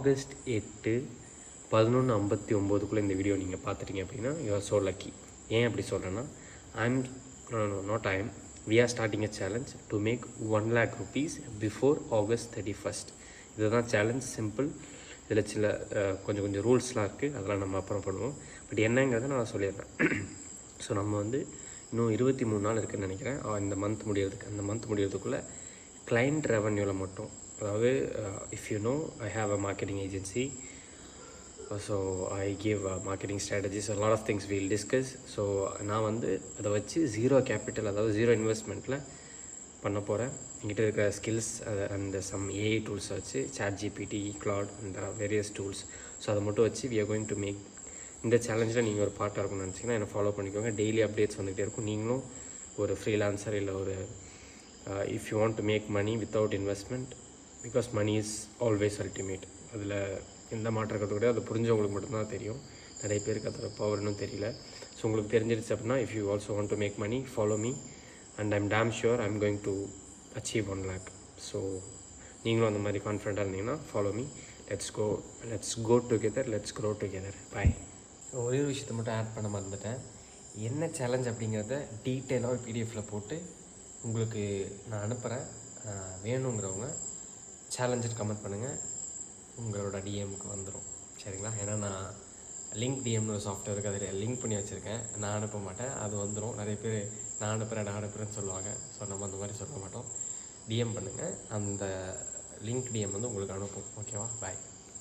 August 8 11:59 இந்த video நீங்கள் பார்த்துட்டீங்க அப்படின்னா யூ ஆர் ஸோ லக்கி. ஏன் அப்படி சொல்கிறேன்னா we are starting a challenge to make 1 lakh rupees before August 31st. இதுதான் சேலஞ்ச், சிம்பிள். இதில் சில கொஞ்சம் ரூல்ஸ்லாம் இருக்குது, அதெல்லாம் நம்ம அப்புறம் பண்ணுவோம். பட் என்னங்கிறத நான் சொல்லிடுறேன். ஸோ நம்ம வந்து இன்னும் 23 நாள் இருக்குதுன்னு நினைக்கிறேன் இந்த மந்த் முடியறதுக்கு. அந்த மந்த் முடியறதுக்குள்ளே கிளைண்ட் ரெவன்யூவில் மட்டும், அதாவது if you know I have a marketing agency, so I give marketing strategies, lot of things we'll discuss. So நான் வந்து அதை வச்சு ஜீரோ கேபிட்டல், அதாவது ஜீரோ இன்வெஸ்ட்மெண்ட்டில் பண்ண போகிறேன். என்கிட்ட இருக்கிற ஸ்கில்ஸ் அந்த சம் ஏஐ டூல்ஸை வச்சு, ChatGPT, Claude அந்த வேரியஸ் டூல்ஸ், ஸோ அதை மட்டும் வச்சு we are going to make. இந்த சேலஞ்சில் நீங்கள் ஒரு பார்ட்டாக இருக்கும்னு நினச்சிங்கன்னா என்னை ஃபாலோ பண்ணிக்கோங்க. டெய்லி அப்டேட்ஸ் வந்துகிட்டே இருக்கும். நீங்களும் ஒரு ஃப்ரீலான்சர் இல்லை ஒரு if you want to make money without investment, because money is always ultimate. அதில் எந்த மாற்றம் இருக்கிறது கூட அது புரிஞ்சவங்களுக்கு மட்டும்தான் தெரியும். நிறைய பேருக்கு அதோட பவர் இன்னும் தெரியல. ஸோ உங்களுக்கு தெரிஞ்சிருச்சு அப்படின்னா if you also want to make money, follow me and I'm damn sure I'm going to achieve 1 lakh. So நீங்களும் அந்த மாதிரி கான்ஃபிடென்ட்டாக இருந்தீங்கன்னா follow me. Let's go together, let's grow together. Bye. ஒரே ஒரு விஷயத்தை மட்டும் ஆட் பண்ண மறந்துட்டேன். என்ன சேலஞ்ச் அப்படிங்கிறத டீட்டெயிலாக பிடிஎஃப்பில் போட்டு உங்களுக்கு நான் அனுப்புகிறேன். வேணுங்கிறவங்க சேலஞ்சர் கமெண்ட் பண்ணுங்கள், உங்களோட டிஎம்க்கு வந்துடும். சரிங்களா? ஏன்னா நான் லிங்க் டிஎம்னு ஒரு சாஃப்ட்வேர் இருக்குது, அதில் லிங்க் பண்ணி வச்சுருக்கேன். நான் அனுப்ப மாட்டேன், அது வந்துடும். நிறைய பேர் நான் அனுப்புகிறேன்னு சொல்லுவாங்க. ஸோ நம்ம அந்த மாதிரி சொல்ல மாட்டோம். டிஎம் பண்ணுங்கள், அந்த லிங்க் டிஎம் வந்து உங்களுக்கு அனுப்பும். ஓகேவா? பாய்.